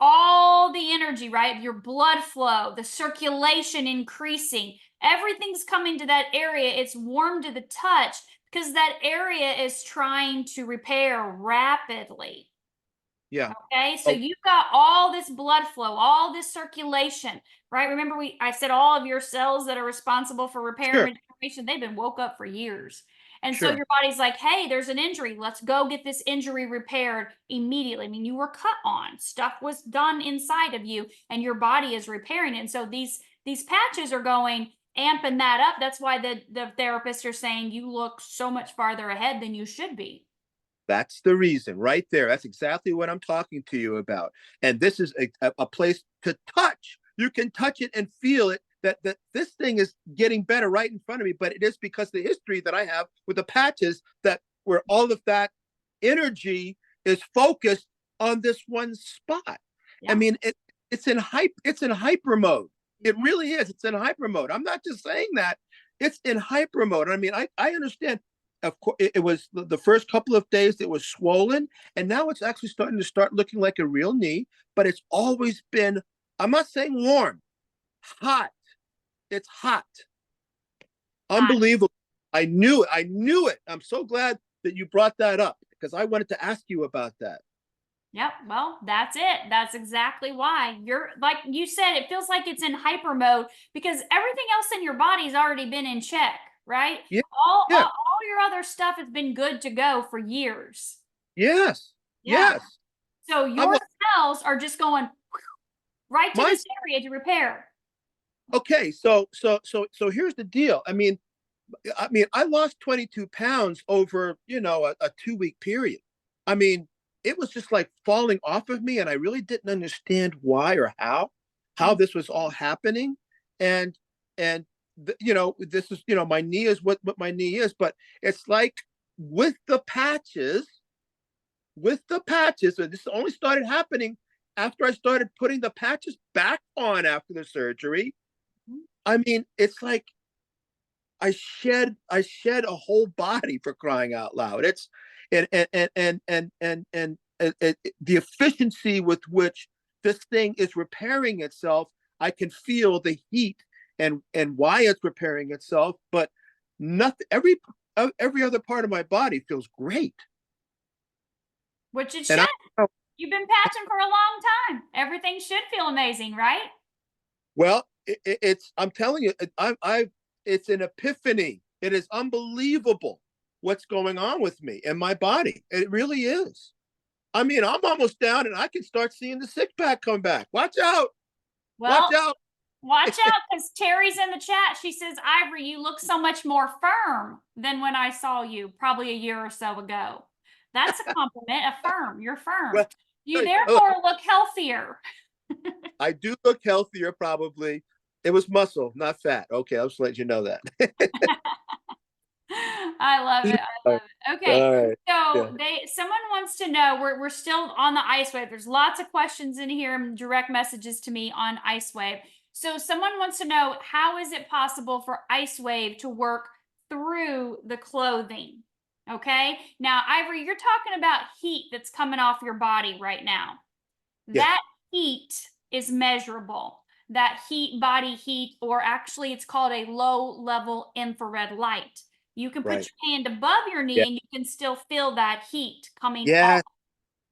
all the energy, right? Your blood flow, the circulation increasing, everything's coming to that area. It's warm to the touch because that area is trying to repair rapidly. Yeah. Okay, so Oh, you've got all this blood flow, all this circulation, right? Remember, I said all of your cells that are responsible for repair and sure, regeneration, they've been woke up for years. And so sure. your body's like, hey, there's an injury. Let's go get this injury repaired immediately. I mean, you were cut on, stuff was done inside of you, and your body is repairing it. And so these patches are going, amping that up. That's why the therapists are saying you look so much farther ahead than you should be. That's the reason right there. That's exactly what I'm talking to you about. And this is a place to touch. You can touch it and feel it that this thing is getting better right in front of me. But it is because the history that I have with the patches that where all of that energy is focused on this one spot. I Yeah. mean, it's in hyper mode. It really is. It's in hyper mode. I'm not just saying that. It's in hyper mode. I mean, I understand of course it was the first couple of days it was swollen, and now it's actually starting to start looking like a real knee, but it's always been, I'm not saying warm, hot. It's hot. Unbelievable. I knew it. I'm so glad that you brought that up because I wanted to ask you about that. Yep. Well, that's it. That's exactly why you're like you said, it feels like it's in hyper mode because everything else in your body's already been in check, right? Yeah. All, all, Yeah. all your other stuff has been good to go for years. Yes. Yeah. Yes. So I'm your like, cells are just going right to my this area to repair. okay, so here's the deal. I mean, I lost 22 pounds over, a 2 week period. I mean, it was just like falling off of me, and I really didn't understand why or how this was all happening. And this is, my knee is what my knee is, but it's like with the patches, so this only started happening after I started putting the patches back on after the surgery. I mean, it's like I shed a whole body for crying out loud. It's and the efficiency with which this thing is repairing itself, I can feel the heat and why it's repairing itself, but nothing every other part of my body feels great. Which it And should. You've been patching for a long time. Everything should feel amazing, right? well, it's I'm telling you, it's an epiphany. It is unbelievable what's going on with me and my body. It really is. I mean, I'm almost down, and I can start seeing the six pack come back. Watch out! Watch Well, out! watch out because Terry's in the chat. She says, Ivory, you look so much more firm than when I saw you probably a year or so ago. That's a compliment. A firm. You're firm. Well, You therefore look healthier. I do look healthier, probably. It was muscle, not fat. Okay, I'll just let you know that. I love it. I love it. Okay. All right. Yeah. So someone wants to know, we're still on the Icewave. There's lots of questions in here and direct messages to me on Icewave. So someone wants to know, how is it possible for Icewave to work through the clothing? Okay. Now, Ivory, you're talking about heat that's coming off your body right now. Yes. That heat is measurable. That heat, body heat, or actually it's called a low level infrared light. You can put Right. your hand above your knee Yeah. and you can still feel that heat coming off. Yes.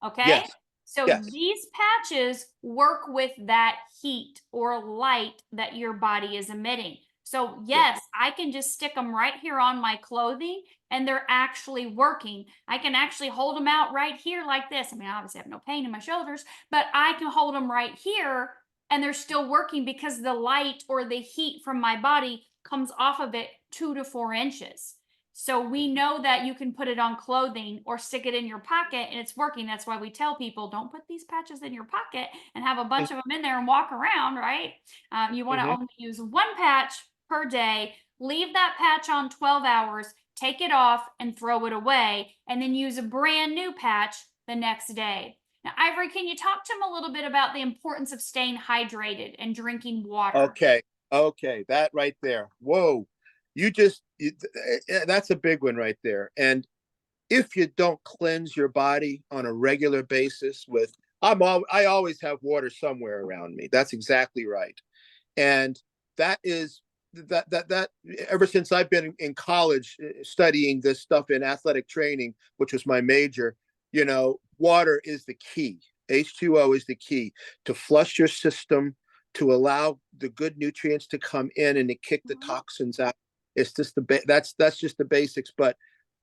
Okay. Yes. So Yes. these patches work with that heat or light that your body is emitting. So Yeah. yes, I can just stick them right here on my clothing and they're actually working. I can actually hold them out right here like this. I mean, obviously I have no pain in my shoulders, but I can hold them right here and they're still working because the light or the heat from my body comes off of it 2 to 4 inches. So we know that you can put it on clothing or stick it in your pocket and it's working. That's why we tell people don't put these patches in your pocket and have a bunch of them in there and walk around, right? You want to Mhm. only use one patch per day, leave that patch on 12 hours, take it off and throw it away, and then use a brand new patch the next day. Now, Ivory, can you talk to him a little bit about the importance of staying hydrated and drinking water? Okay. Okay. That right there. Whoa. That's a big one right there. And if you don't cleanse your body on a regular basis I always have water somewhere around me. That's exactly right. And that is that ever since I've been in college studying this stuff in athletic training, which was my major, water is the key. H2O is the key to flush your system, to allow the good nutrients to come in and to kick the Mhm. toxins out. It's just that's just the basics. But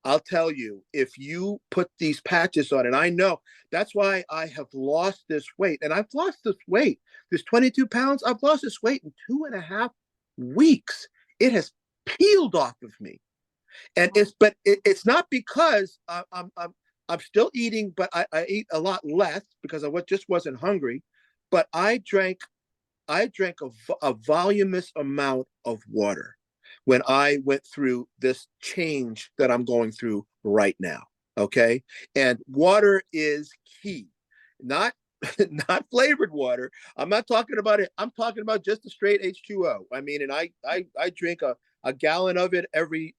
I'll tell you, if you put these patches on, and I know that's why I have lost this weight, and I've lost this weight, this 22 pounds, I've lost this weight in 2.5 weeks. It has peeled off of me. And it's not because I'm still eating, but I eat a lot less because I just wasn't hungry. But I drank a voluminous amount of water when I went through this change that I'm going through right now. Okay. And water is key, not not flavored water. I'm not talking about it. I'm talking about just a straight H2O. I mean, and I drink a gallon of it every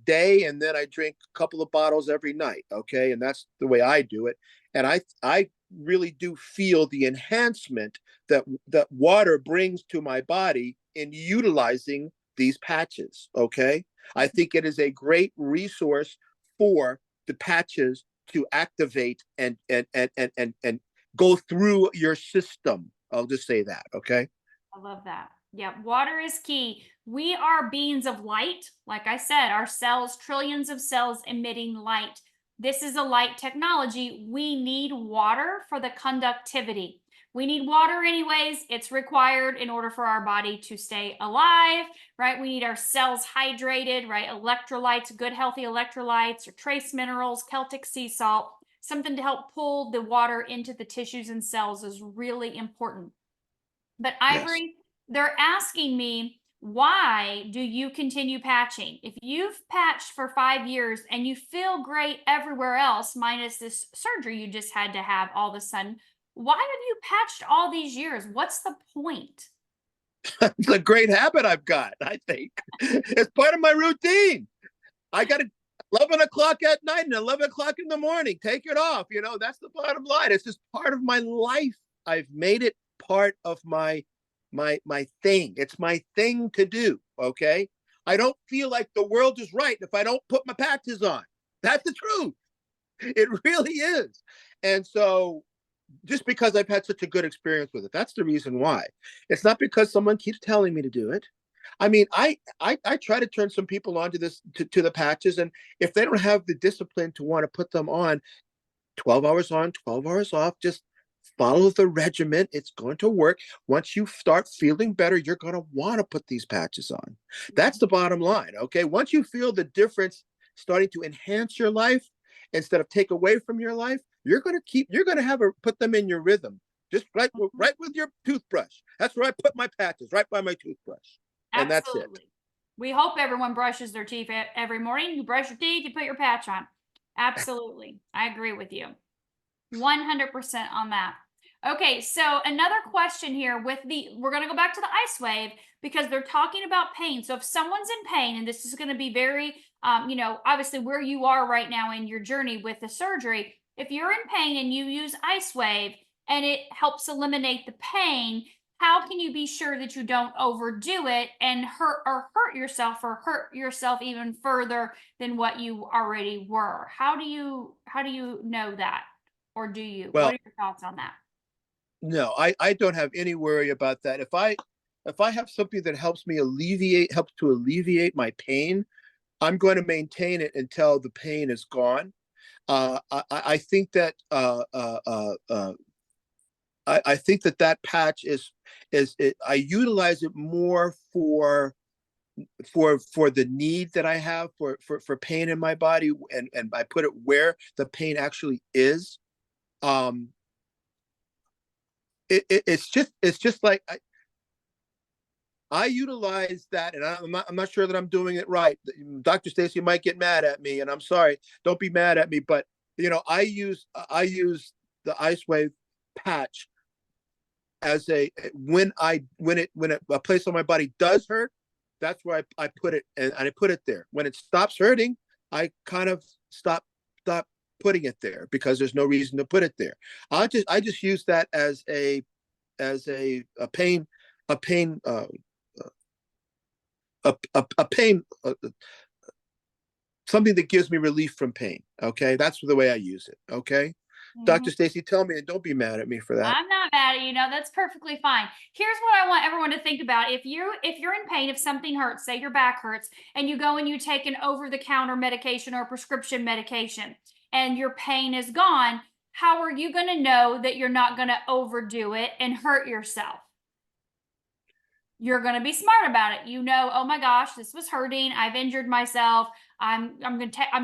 day, and then I drink a couple of bottles every night. Okay. And that's the way I do it. And I really do feel the enhancement that water brings to my body in utilizing these patches. Okay. I think it is a great resource for the patches to activate and go through your system. I'll just say that. Okay. I love that. Yeah, water is key. We are beings of light. Like I said, our cells, trillions of cells emitting light. This is a light technology. We need water for the conductivity. We need water anyways. It's required in order for our body to stay alive, right? We need our cells hydrated, right? Electrolytes, good healthy electrolytes or trace minerals, Celtic sea salt, something to help pull the water into the tissues and cells is really important. But Yes. Ivory, they're asking me, why do you continue patching? If you've patched for 5 years and you feel great everywhere else, minus this surgery you just had to have all of a sudden, why have you patched all these years? What's the point? It's a great habit I've got, I think. It's part of my routine. I got to 11 o'clock at night and 11 o'clock in the morning. Take it off. That's the bottom line. It's just part of my life. I've made it part of my thing. It's my thing to do. Okay. I don't feel like the world is right if I don't put my patches on. That's the truth. It really is. And so just because I've had such a good experience with it, that's the reason why. It's not because someone keeps telling me to do it. I mean, I try to turn some people onto to the patches, and if they don't have the discipline to want to put them on, 12 hours on, 12 hours off, just follow the regimen. It's going to work. Once you start feeling better, you're going to want to put these patches on. That's the bottom line. Okay. Once you feel the difference starting to enhance your life instead of take away from your life, you're going to put them in your rhythm. Just right with your toothbrush. That's where I put my patches, right by my toothbrush. And that's it. Absolutely. We hope everyone brushes their teeth every morning. You brush your teeth, you put your patch on. Absolutely. I agree with you. 100% on that. Okay, so another question here we're going to go back to the ice wave because they're talking about pain. So if someone's in pain, and this is going to be very, obviously where you are right now in your journey with the surgery, if you're in pain and you use ice wave and it helps eliminate the pain, how can you be sure that you don't overdo it and hurt yourself even further than what you already were? How do you know that? Or do you? What Well, are your thoughts on that? no, I don't have any worry about that. if I have something that helps to alleviate my pain, I'm going to maintain it until the pain is gone. I think that I think that that patch I utilize it more for the need that I have for pain in my body, and I put it where the pain actually is. Um, it's just like I utilize that, and I'm not sure that I'm doing it right. Dr. Stacy might get mad at me, and I'm sorry. Don't be mad at me, but I use the Icewave patch as when a place on my body does hurt. That's where I put it, and I put it there. When it stops hurting, I kind of stop putting it there because there's no reason to put it there. I just use that as a pain a pain a pain something that gives me relief from pain. Okay, that's the way I use it. Okay, Mhm. Dr. Stacy, tell me, and don't be mad at me for that. I'm not mad at you. No, that's perfectly fine. Here's what I want everyone to think about. If you're in pain, if something hurts, say your back hurts, and you go and you take an over-the-counter medication or prescription medication, and your pain is gone, how are you going to know that you're not going to overdo it and hurt yourself? You're going to be smart about it. You know, oh my gosh, this was hurting. I've injured myself. I'm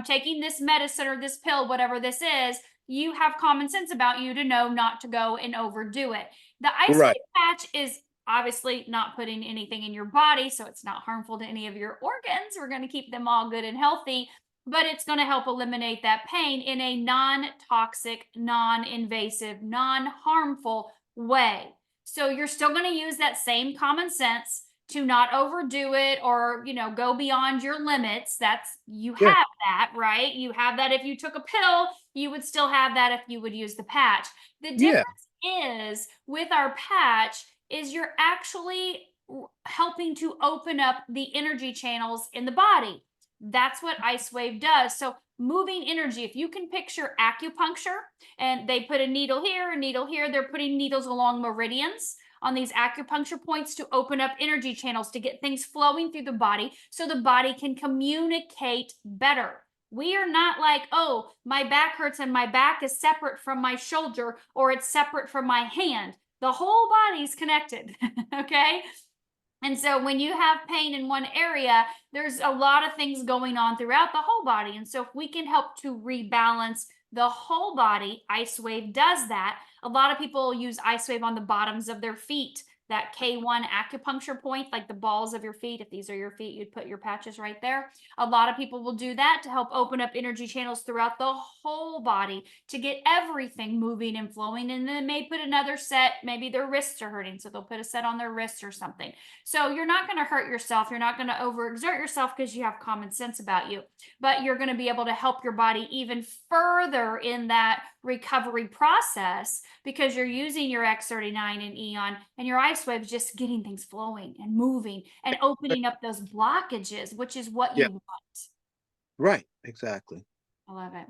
taking this medicine or this pill, whatever this is. You have common sense about you to know not to go and overdo it. The ice Right. patch is obviously not putting anything in your body, so it's not harmful to any of your organs. We're going to keep them all good and healthy, but it's going to help eliminate that pain in a non-toxic, non-invasive, non-harmful way. So you're still going to use that same common sense to not overdo it or, go beyond your limits. You Yeah. have that, right? You have that if you took a pill, you would still have that if you would use the patch. The Yeah. difference is with our patch is you're actually helping to open up the energy channels in the body. That's what Ice Wave does. So moving energy, if you can picture acupuncture, and they put a needle here, a needle here. They're putting needles along meridians on these acupuncture points to open up energy channels to get things flowing through the body so the body can communicate better. We are not like, oh, my back hurts and my back is separate from my shoulder or it's separate from my hand. The whole body's connected. Okay. And so when you have pain in one area, there's a lot of things going on throughout the whole body. And so if we can help to rebalance the whole body, Ice Wave does that. A lot of people use Ice Wave on the bottoms of their feet, that K1 acupuncture point, like the balls of your feet. If these are your feet, you'd put your patches right there. A lot of people will do that to help open up energy channels throughout the whole body to get everything moving and flowing. And then they may put another set, maybe their wrists are hurting, so they'll put a set on their wrists or something. So you're not going to hurt yourself. You're not going to overexert yourself because you have common sense about you, but you're going to be able to help your body even further in that recovery process because you're using your X39 and Eon and your Ice Wave's just getting things flowing and moving and opening up those blockages, which is what Yeah. you want. Right. Exactly. I love it.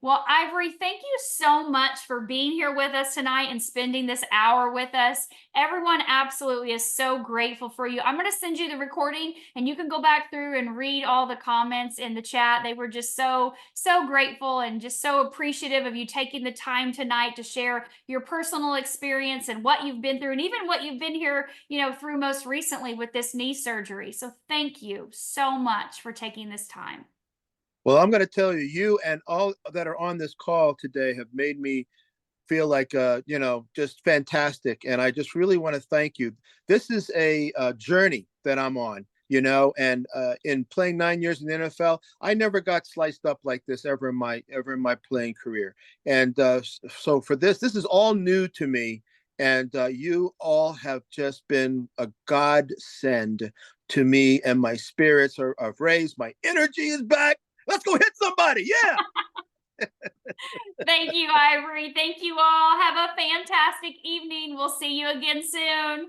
Well, Ivory, thank you so much for being here with us tonight and spending this hour with us. Everyone absolutely is so grateful for you. I'm going to send you the recording and you can go back through and read all the comments in the chat. They were just so, so grateful and just so appreciative of you taking the time tonight to share your personal experience and what you've been through and even what you've been here, through most recently with this knee surgery. So thank you so much for taking this time. Well, I'm going to tell you, you and all that are on this call today have made me feel like, just fantastic. And I just really want to thank you. This is a journey that I'm on, and in playing 9 years in the NFL, I never got sliced up like this ever in my playing career. And so for this is all new to me. And you all have just been a godsend to me, and my spirits are raised. My energy is back. Let's go hit somebody. Yeah. Thank you, Ivory. Thank you all. Have a fantastic evening. We'll see you again soon.